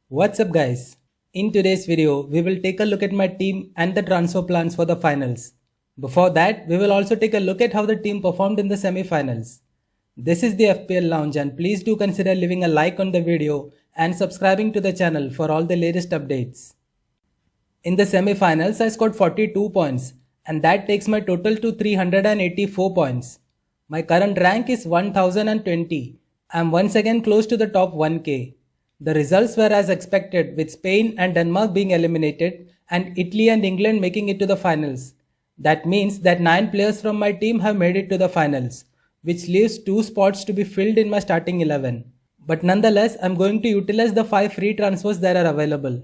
What's up guys? In today's video, we will take a look at my team and the transfer plans for the finals. Before that, we will also take a look at how the team performed in the semi-finals. This is the FPL Lounge and please do consider leaving a like on the video and subscribing to the channel for all the latest updates. In the semi-finals, I scored 42 points and that takes my total to 384 points. My current rank is 1020. I am once again close to the top 1k. The results were as expected, with Spain and Denmark being eliminated and Italy and England making it to the finals. That means that 9 players from my team have made it to the finals, which leaves 2 spots to be filled in my starting 11. But nonetheless, I'm going to utilize the 5 free transfers that are available.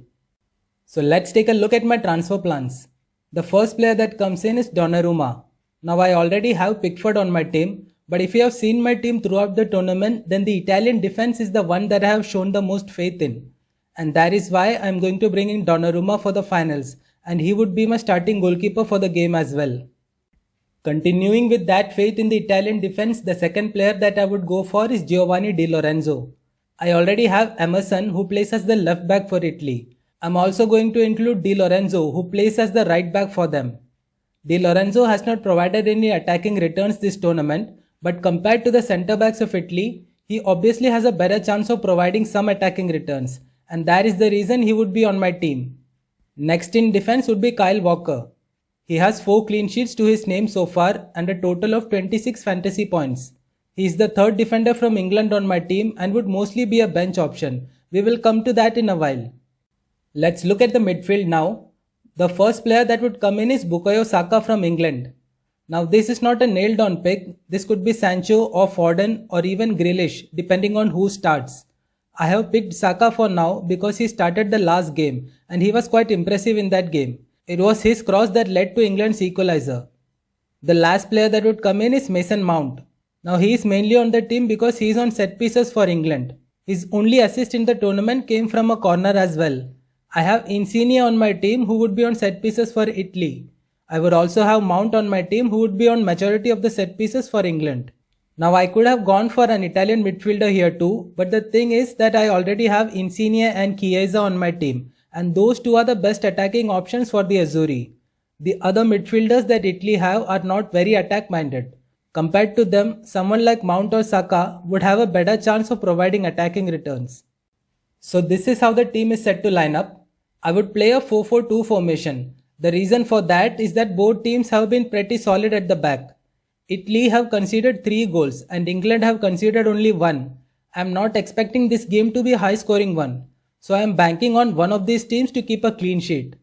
So let's take a look at my transfer plans. The first player that comes in is Donnarumma. Now I already have Pickford on my team, but if you have seen my team throughout the tournament, then the Italian defense is the one that I have shown the most faith in. And that is why I am going to bring in Donnarumma for the finals, and he would be my starting goalkeeper for the game as well. Continuing with that faith in the Italian defense, the second player that I would go for is Giovanni Di Lorenzo. I already have Emerson, who plays as the left back for Italy. I'm also going to include Di Lorenzo, who plays as the right back for them. Di Lorenzo has not provided any attacking returns this tournament, but compared to the centre backs of Italy, he obviously has a better chance of providing some attacking returns, and that is the reason he would be on my team. Next in defense would be Kyle Walker. He has 4 clean sheets to his name so far and a total of 26 fantasy points. He is the third defender from England on my team and would mostly be a bench option. We will come to that in a while. Let's look at the midfield now. The first player that would come in is Bukayo Saka from England. Now this is not a nailed on pick. This could be Sancho or Foden or even Grealish depending on who starts. I have picked Saka for now because he started the last game and he was quite impressive in that game. It was his cross that led to England's equalizer. The last player that would come in is Mason Mount. Now he is mainly on the team because he is on set pieces for England. His only assist in the tournament came from a corner as well. I have Insigne on my team who would be on set pieces for Italy. I would also have Mount on my team who would be on majority of the set pieces for England. Now I could have gone for an Italian midfielder here too, but the thing is that I already have Insigne and Chiesa on my team, and those two are the best attacking options for the Azzurri. The other midfielders that Italy have are not very attack minded. Compared to them, someone like Mount or Saka would have a better chance of providing attacking returns. So this is how the team is set to line up. I would play a 4-4-2 formation. The reason for that is that both teams have been pretty solid at the back. Italy have conceded 3 goals and England have conceded only 1. I am not expecting this game to be a high scoring one. So I am banking on one of these teams to keep a clean sheet.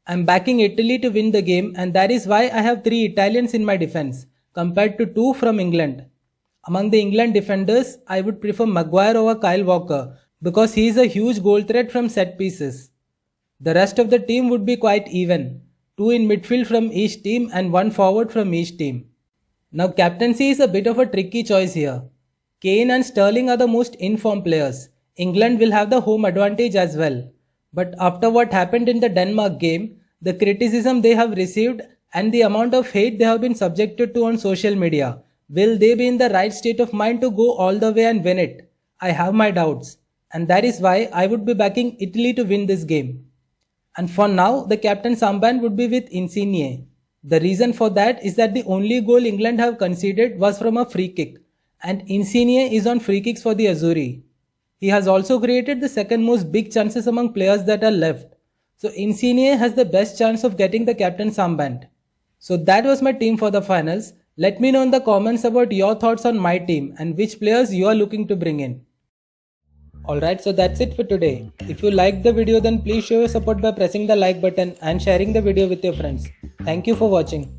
I am backing Italy to win the game and that is why I have 3 Italians in my defense compared to 2 from England. Among the England defenders, I would prefer Maguire over Kyle Walker because he is a huge goal threat from set pieces. The rest of the team would be quite even, 2 in midfield from each team and 1 forward from each team. Now captaincy is a bit of a tricky choice here. Kane and Sterling are the most in-form players. England will have the home advantage as well. But after what happened in the Denmark game, the criticism they have received and the amount of hate they have been subjected to on social media, will they be in the right state of mind to go all the way and win it? I have my doubts. And that is why I would be backing Italy to win this game. And for now, the captain's armband would be with Insigne. The reason for that is that the only goal England have conceded was from a free kick, and Insigne is on free kicks for the Azzurri. He has also created the second most big chances among players that are left. So Insigne has the best chance of getting the captain's armband. So that was my team for the finals. Let me know in the comments about your thoughts on my team and which players you are looking to bring in. Alright, so that's it for today. If you liked the video, then please show your support by pressing the like button and sharing the video with your friends. Thank you for watching.